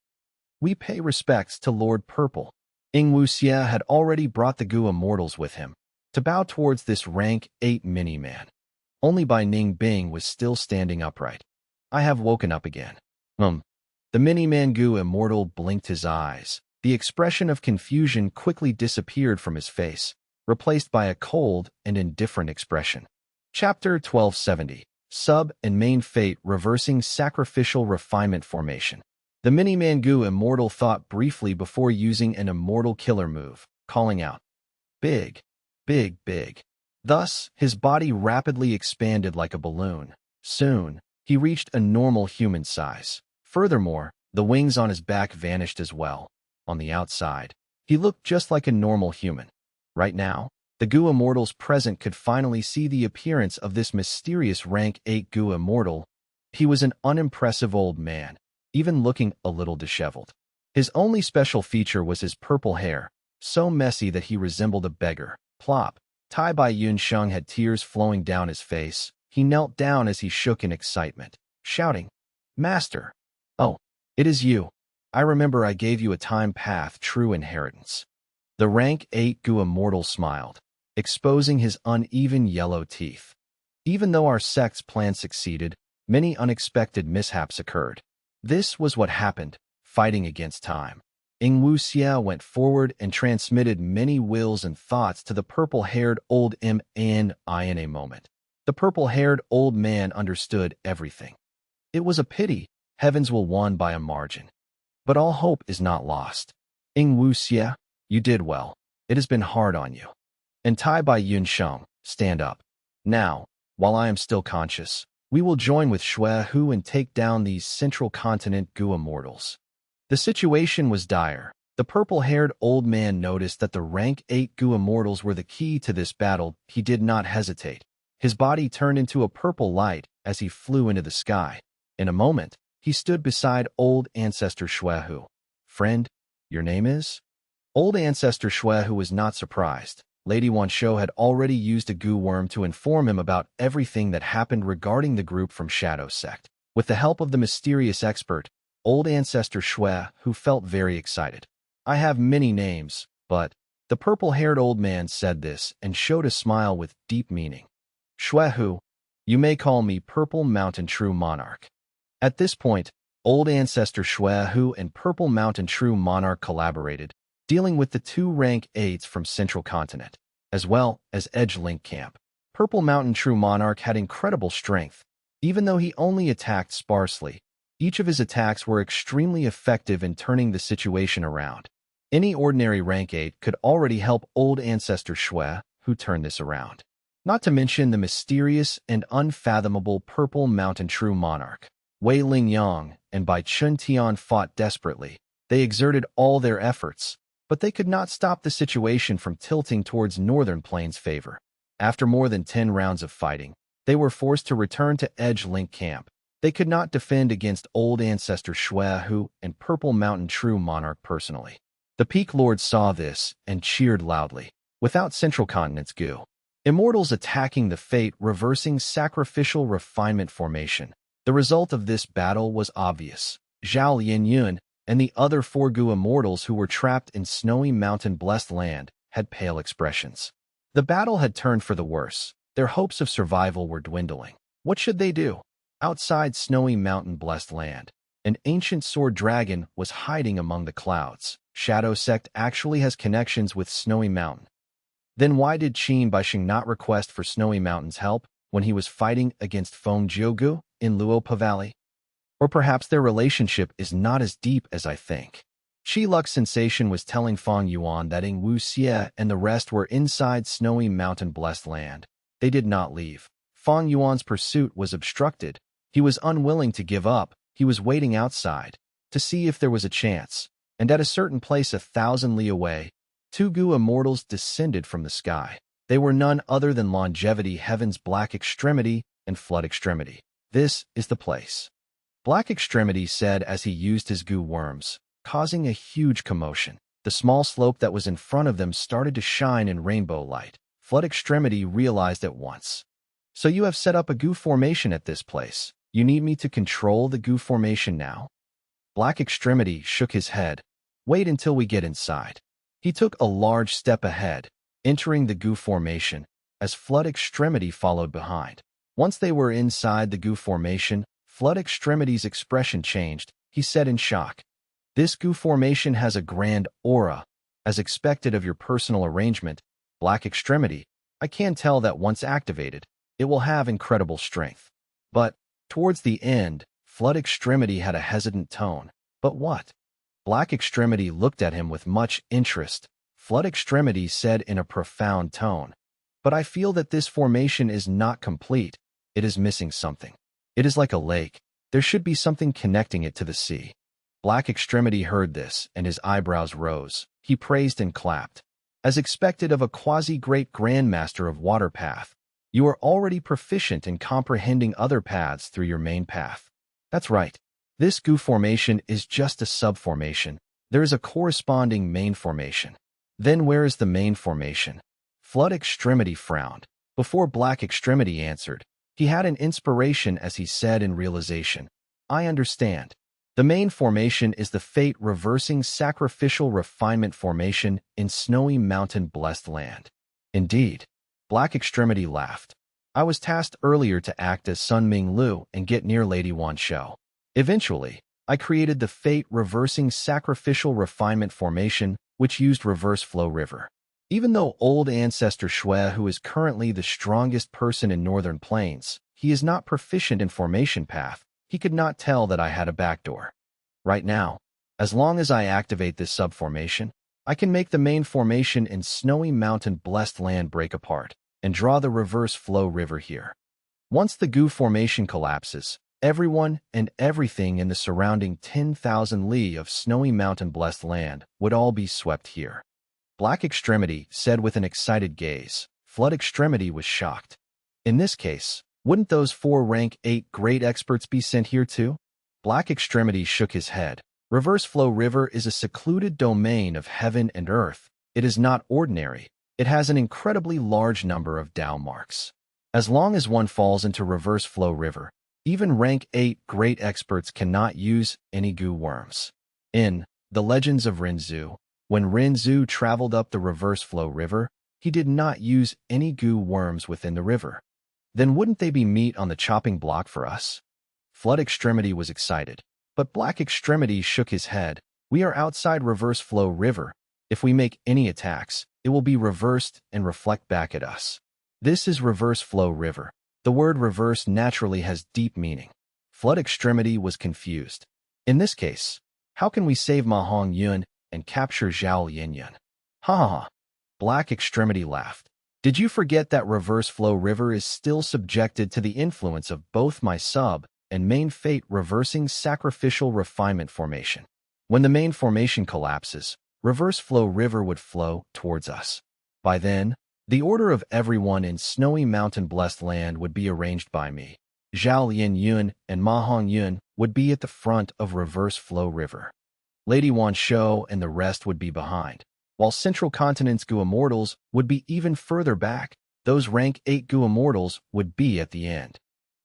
We pay respects to Lord Purple. Ing Wuxia had already brought the Goo Immortals with him to bow towards this Rank 8 Mini-Man. Only Bai Ning Bing was still standing upright. I have woken up again. The Mini-Man Goo Immortal blinked his eyes. The expression of confusion quickly disappeared from his face, replaced by a cold and indifferent expression. Chapter 1270. Sub and Main Fate Reversing Sacrificial Refinement Formation. The Mini-Man Goo Immortal thought briefly before using an immortal killer move, calling out, "Big, big, big." Thus, his body rapidly expanded like a balloon. Soon, he reached a normal human size. Furthermore, the wings on his back vanished as well. On the outside, he looked just like a normal human. Right now, the Goo Immortals present could finally see the appearance of this mysterious Rank 8 Goo Immortal. He was an unimpressive old man, even looking a little disheveled. His only special feature was his purple hair, so messy that he resembled a beggar. Plop. Tai Bai Yun Sheng had tears flowing down his face. He knelt down as he shook in excitement, shouting, "Master! Oh, it is you. I remember I gave you a time path true inheritance." The Rank 8 Goo Immortal smiled, exposing his uneven yellow teeth. Even though our sect's plan succeeded, many unexpected mishaps occurred. This was what happened, fighting against time. Ing Wuxia went forward and transmitted many wills and thoughts to the purple-haired old man. In a moment, the purple-haired old man understood everything. It was a pity. Heavens will won by a margin. But all hope is not lost. Ing Wuxia, you did well. It has been hard on you. And Tai Bai Yun Sheng, stand up. Now, while I am still conscious, we will join with Xue Hu and take down these Central Continent Goo Immortals. The situation was dire. The purple-haired old man noticed that the Rank 8 Goo Immortals were the key to this battle. He did not hesitate. His body turned into a purple light as he flew into the sky. In a moment, he stood beside old ancestor Xue Hu. "Friend, your name is?" Old ancestor Xue Hu was not surprised. Lady Wanshou had already used a goo worm to inform him about everything that happened regarding the group from Shadow Sect. With the help of the mysterious expert, old ancestor Xue Hu felt very excited. "I have many names, but..." The purple-haired old man said this and showed a smile with deep meaning. "Xue Hu, you may call me Purple Mountain True Monarch." At this point, old ancestor Xue Hu and Purple Mountain True Monarch collaborated, dealing with the two Rank 8s from Central Continent, as well as Edge Link Camp. Purple Mountain True Monarch had incredible strength. Even though he only attacked sparsely, each of his attacks were extremely effective in turning the situation around. Any ordinary Rank 8 could already help old ancestor Xue Hu turn this around. Not to mention the mysterious and unfathomable Purple Mountain True Monarch. Wei Lingyang and Bai Chun Tian fought desperately. They exerted all their efforts, but they could not stop the situation from tilting towards Northern Plains' favor. After more than 10 rounds of fighting, They were forced to return to Edge Link Camp. They could not defend against old ancestor Shui and Purple Mountain True Monarch personally. The Peak Lords saw this and cheered loudly. Without Central Continent's Gu Immortals attacking the fate reversing sacrificial refinement formation. The result of this battle was obvious. Zhao Lianyun and the other 4 Gu Immortals who were trapped in Snowy Mountain Blessed Land had pale expressions. The battle had turned for the worse. Their hopes of survival were dwindling. What should they do? Outside Snowy Mountain Blessed Land, an ancient sword dragon was hiding among the clouds. Shadow Sect actually has connections with Snowy Mountain. Then why did Qin Baixing not request for Snowy Mountain's help when he was fighting against Feng Jiugu in Luopa Valley? Or perhaps their relationship is not as deep as I think. Qi Luck Sensation was telling Feng Yuan that Ing Wu Xie and the rest were inside Snowy Mountain Blessed Land. They did not leave. Feng Yuan's pursuit was obstructed. He was unwilling to give up. He was waiting outside to see if there was a chance. And at a certain place 1,000 li away, 2 Gu Immortals descended from the sky. They were none other than Longevity Heaven's Black Extremity and Flood Extremity. This is the place, Black Extremity said as he used his Gu worms, causing a huge commotion. The small slope that was in front of them started to shine in rainbow light. Flood Extremity realized at once. So you have set up a Gu formation at this place. You need me to control the Gu formation now? Black Extremity shook his head. Wait until we get inside. He took a large step ahead, entering the Gu formation, as Flood Extremity followed behind. Once they were inside the Gu formation, Flood Extremity's expression changed. He said in shock, "This Gu formation has a grand aura, as expected of your personal arrangement, Black Extremity. I can tell that once activated, it will have incredible strength." But, towards the end, Flood Extremity had a hesitant tone. But what? Black Extremity looked at him with much interest. Flood Extremity said in a profound tone, "But I feel that this formation is not complete. It is missing something. It is like a lake. There should be something connecting it to the sea." Black Extremity heard this, and his eyebrows rose. He praised and clapped. As expected of a quasi-great grandmaster of water path, you are already proficient in comprehending other paths through your main path. That's right. This Gu formation is just a sub-formation. There is a corresponding main formation. Then where is the main formation? Flood Extremity frowned. Before Black Extremity answered, he had an inspiration as he said in realization, "I understand. The main formation is the fate-reversing sacrificial refinement formation in Snowy Mountain Blessed Land." Indeed. Black Extremity laughed. "I was tasked earlier to act as Sun Ming Lu and get near Lady Wan Shou. Eventually, I created the fate-reversing sacrificial refinement formation, which used reverse flow river. Even though old ancestor Shui, who is currently the strongest person in Northern Plains, he is not proficient in formation path, he could not tell that I had a backdoor. Right now, as long as I activate this subformation, I can make the main formation in Snowy Mountain Blessed Land break apart and draw the reverse flow river here. Once the Gu formation collapses, everyone and everything in the surrounding 10,000 li of Snowy Mountain Blessed Land would all be swept here." Black Extremity said with an excited gaze. Flood Extremity was shocked. "In this case, wouldn't those 4 rank 8 great experts be sent here too?" Black Extremity shook his head. "Reverse Flow River is a secluded domain of heaven and earth. It is not ordinary. It has an incredibly large number of Dao marks. As long as one falls into Reverse Flow River, even rank 8 great experts cannot use any Gu worms." In The Legends of Renzu, when Renzu traveled up the Reverse Flow River, he did not use any Gu worms within the river. Then wouldn't they be meat on the chopping block for us? Flood Extremity was excited, but Black Extremity shook his head. "We are outside Reverse Flow River. If we make any attacks, it will be reversed and reflect back at us. This is Reverse Flow River. The word reverse naturally has deep meaning." Flood Extremity was confused. "In this case, how can we save Ma Hong Yun and capture Zhao Lianyun?" "Ha ha ha." Black Extremity laughed. "Did you forget that Reverse Flow River is still subjected to the influence of both my sub and main fate reversing sacrificial refinement formation? When the main formation collapses, Reverse Flow River would flow towards us. By then, The order of everyone in snowy mountain-blessed land would be arranged by me. Zhao Lianyun and Ma Hongyun would be at the front of Reverse Flow River. Lady Wanshou and the rest would be behind, while Central Continent's Gu Immortals would be even further back. Those rank 8 Gu Immortals would be at the end.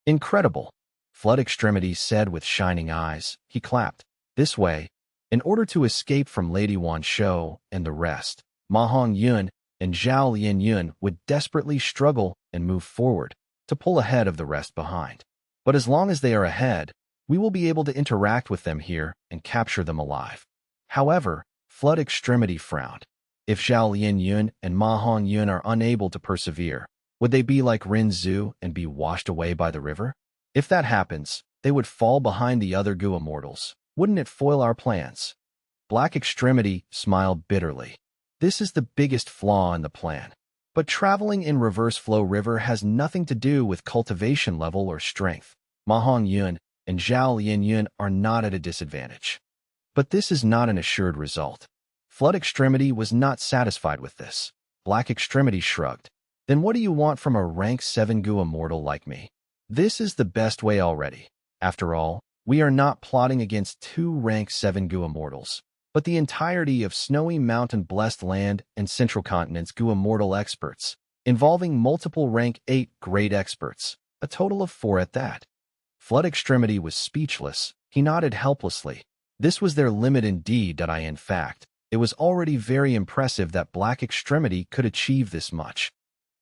Incredible, Flood Extremity said with shining eyes. He clapped. This way, in order to escape from Lady Wanshou and the rest, Ma Hongyun and Zhao Lianyun would desperately struggle and move forward to pull ahead of the rest behind. But as long as they are ahead, we will be able to interact with them here and capture them alive. However, Flood Extremity frowned. If Zhao Lianyun and Ma Hongyun are unable to persevere, would they be like Rin Zhu and be washed away by the river? If that happens, they would fall behind the other Gu Immortals. Wouldn't it foil our plans? Black Extremity smiled bitterly. This is the biggest flaw in the plan. But traveling in Reverse Flow River has nothing to do with cultivation level or strength. Ma Hongyun and Zhao Lianyun are not at a disadvantage. But this is not an assured result. Flood Extremity was not satisfied with this. Black Extremity shrugged. Then what do you want from a rank 7 Gu Immortal like me? This is the best way already. After all, we are not plotting against 2 rank 7 Gu Immortals, but the entirety of Snowy Mountain Blessed Land and Central Continent's Gu Immortal experts, involving multiple rank 8 great experts, a total of 4 at that. Flood Extremity was speechless. He nodded helplessly. This was their limit indeed. In fact, it was already very impressive that Black Extremity could achieve this much.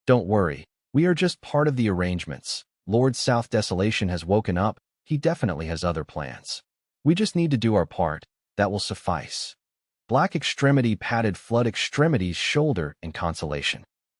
Don't worry, we are just part of the arrangements. Lord South Desolation has woken up. He definitely has other plans. We just need to do our part. That will suffice. Black Extremity patted Flood Extremity's shoulder in consolation.